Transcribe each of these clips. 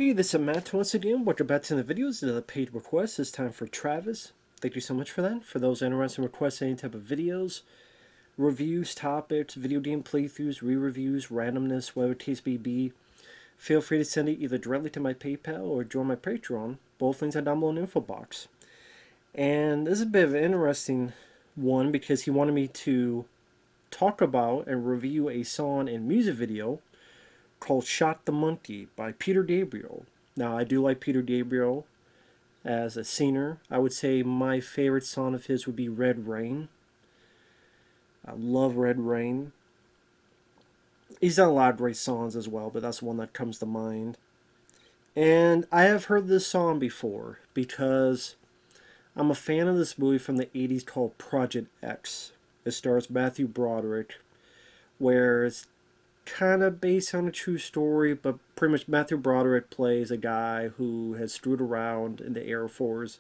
Hey, this is Matt once again. Welcome back to the videos. The paid request. It's time for Travis. Thank you so much for that. For those interested in requesting any type of videos, reviews, topics, video game playthroughs, re-reviews, randomness, whatever the case may be, feel free to send it either directly to my PayPal or join my Patreon. Both links are down below in the info box. And this is a bit of an interesting one because he wanted me to talk about and review a song and music video called Shot the Monkey by Peter Gabriel. Now, I do like Peter Gabriel as a singer. I would say my favorite song of his would be Red Rain. I love Red Rain. He's done a lot of great songs as well, but that's one that comes to mind. And I have heard this song before because I'm a fan of this movie from the 80s called Project X. It stars Matthew Broderick, where it's kind of based on a true story, but pretty much Matthew Broderick plays a guy who has screwed around in the Air Force.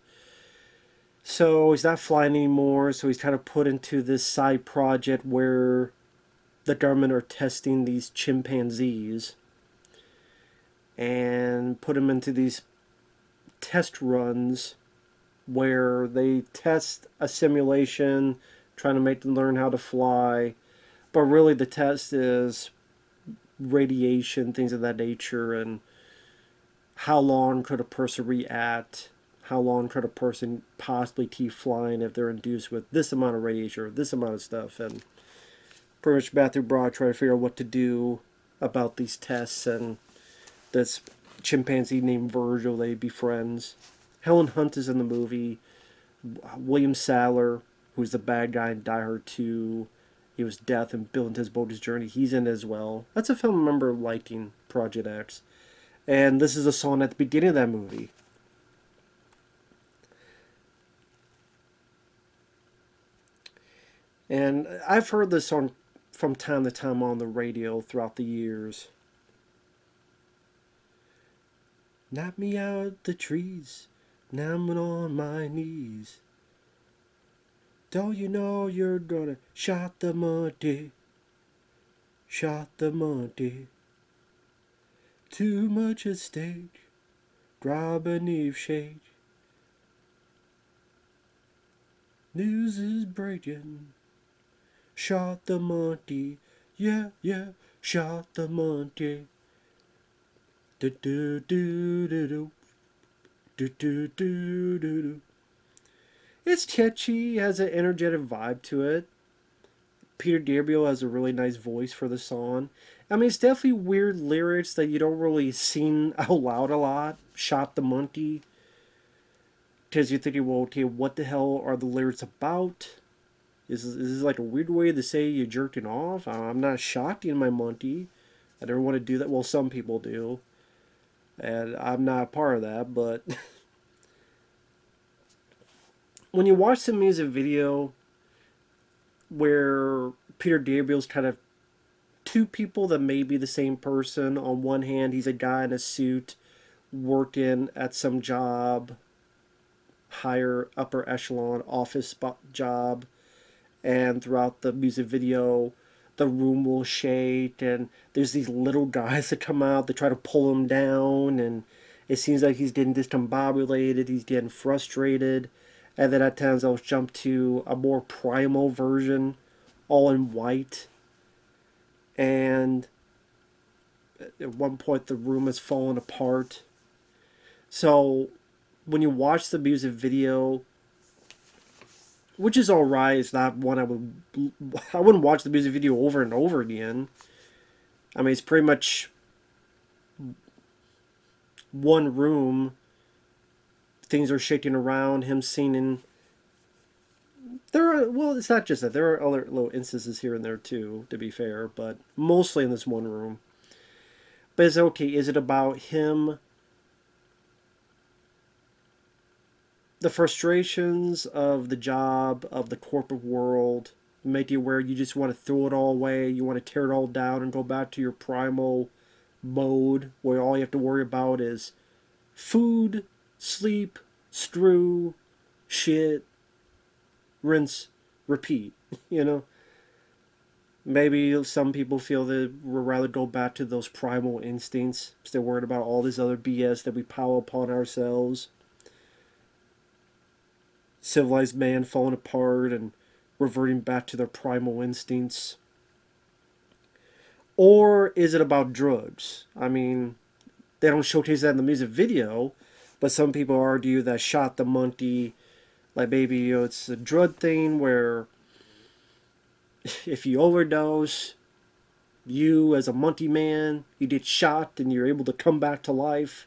So he's not flying anymore, so he's kind of put into this side project where the government are testing these chimpanzees and put him into these test runs where they test a simulation, trying to make them learn how to fly. But really the test is radiation, things of that nature, and how long could a person react, how long could a person possibly keep flying if they're induced with this amount of radiation or this amount of stuff. And pretty much Matthew Broad trying to figure out what to do about these tests, and this chimpanzee named Virgil they befriends. Helen Hunt is in the movie. William Sadler, who's the bad guy in Die Hard 2, he was Death and Bill and His Bogus Journey. He's in it as well. That's a film I remember liking, Project X. And this is a song at the beginning of that movie. And I've heard this song from time to time on the radio throughout the years. Knock me out the trees, now I'm on my knees. Don't you know you're gonna shot the monkey? Shot the monkey. Too much at stake. Grab beneath shade. News is breaking. Shot the monkey. Yeah, yeah. Shot the monkey. Do do do do do. Do do do do do. It's catchy, has an energetic vibe to it. Peter Gabriel has a really nice voice for the song. I mean, it's definitely weird lyrics that you don't really sing out loud a lot. Shot the monkey. Because you're thinking, well, okay, what the hell are the lyrics about? Is this like a weird way to say you're jerking off? I'm not shotting my monkey. I never want to do that. Well, some people do. And I'm not a part of that, but when you watch the music video where Peter Gabriel's kind of two people that may be the same person. On one hand, he's a guy in a suit working at some job, higher upper echelon office spot job, and throughout the music video, the room will shake, and there's these little guys that come out that try to pull him down, and it seems like he's getting discombobulated, he's getting frustrated. And then at times I'll jump to a more primal version, all in white. And at one point the room is falling apart. So when you watch the music video, which is alright, it's not one I wouldn't watch the music video over and over again. I mean, it's pretty much one room. Things are shaking around, him singing. Well, it's not just that. There are other little instances here and there too, to be fair, but mostly in this one room. But it's okay. Is it about him? The frustrations of the job, of the corporate world, make you where you just want to throw it all away. You want to tear it all down and go back to your primal mode where all you have to worry about is food, sleep, screw, shit, rinse, repeat, you know? Maybe some people feel that we'd rather go back to those primal instincts instead of worried about all this other BS that we pile upon ourselves. Civilized man falling apart and reverting back to their primal instincts. Or is it about drugs? I mean, they don't showcase that in the music video, but some people argue that shot the monkey, like maybe it's a drug thing where if you overdose, you as a monkey man, you get shot and you're able to come back to life.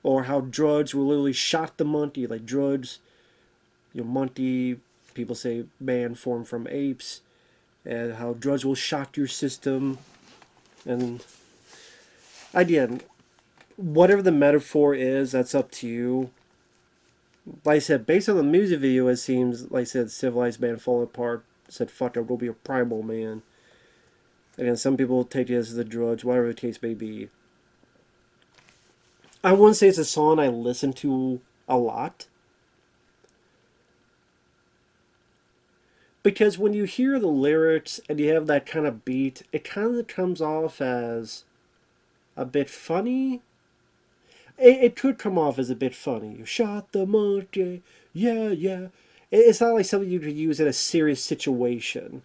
Or how drugs will literally shot the monkey, like drugs, monkey, people say man formed from apes, and how drugs will shock your system. And again, whatever the metaphor is, that's up to you. Like I said, based on the music video, it seems, like I said, civilized man falling apart, said, fuck, I'm going to be a primal man. And then some people take it as the drugs, whatever the case may be. I wouldn't say it's a song I listen to a lot. Because when you hear the lyrics and you have that kind of beat, it kind of comes off as a bit funny. It could come off as a bit funny. You shot the monkey, yeah, yeah. It's not like something you could use in a serious situation.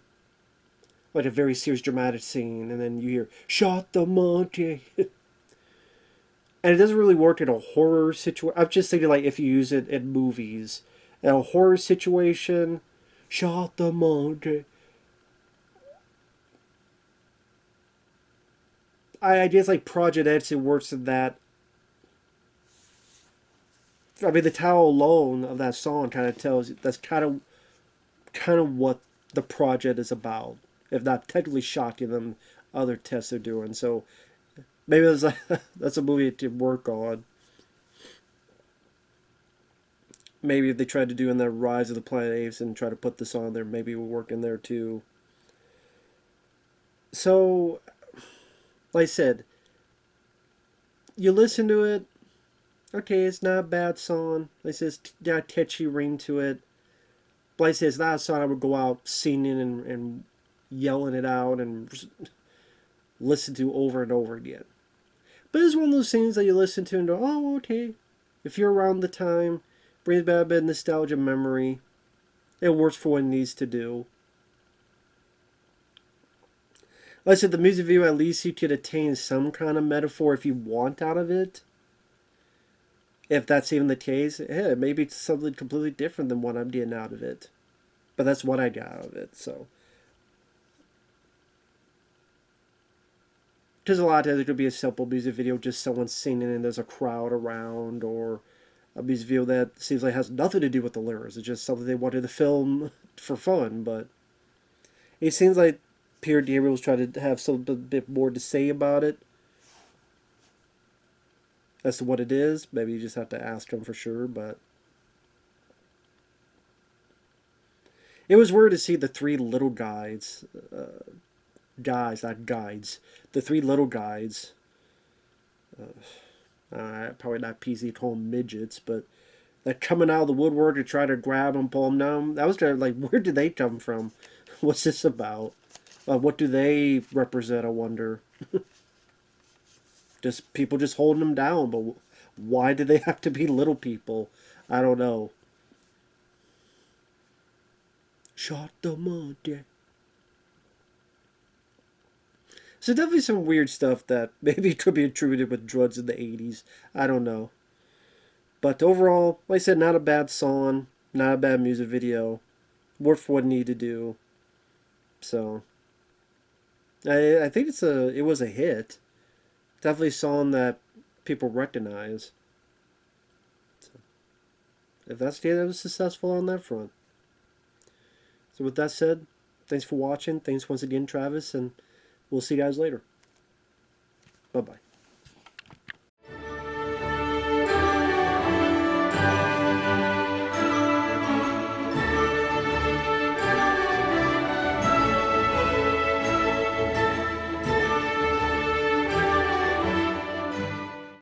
Like a very serious dramatic scene, and then you hear, shot the monkey. And it doesn't really work in a horror situation. I'm just thinking like if you use it in movies. In a horror situation, shot the monkey. I guess like Project X, it works in that. I mean, the title alone of that song kind of tells you that's kind of what the project is about. If not technically shocking them, other tests they're doing. So maybe that's a movie to work on. Maybe if they tried to do in the Rise of the Planet Apes and try to put this on there, maybe it would work in there too. So, like I said, you listen to it. Okay, it's not a bad song. Like I said, it's got a catchy ring to it. But like I said, it's not a song I would go out singing and yelling it out and listen to over and over again. But it's one of those things that you listen to and go, oh, okay. If you're around the time, brings back a bit of nostalgia memory. It works for what it needs to do. Like I said, the music video, at least you could attain some kind of metaphor if you want out of it. If that's even the case, yeah, maybe it's something completely different than what I'm getting out of it. But that's what I got out of it, so. Because a lot of times it could be a simple music video, just someone singing and there's a crowd around, or a music video that seems like has nothing to do with the lyrics. It's just something they wanted to film for fun, but it seems like Peter Gabriel's trying to have a bit more to say about it. As to what it is, maybe you just have to ask him for sure, but it was weird to see the three little guys, not guides, the three little guys, probably not PC to call them midgets, but they're coming out of the woodwork to try to grab them, pull them down. That was kind of like, where did they come from? What's this about? What do they represent, I wonder? Just people just holding them down, but why do they have to be little people? I don't know. Shot the monkey. So definitely some weird stuff that maybe could be attributed with drugs in the 80s. I don't know. But overall, like I said, not a bad song, not a bad music video. Worth what it needed to do. So I think it was a hit. Definitely a song that people recognize. So, if that's the case, I was successful on that front. So with that said, thanks for watching. Thanks once again, Travis, and we'll see you guys later. Bye-bye.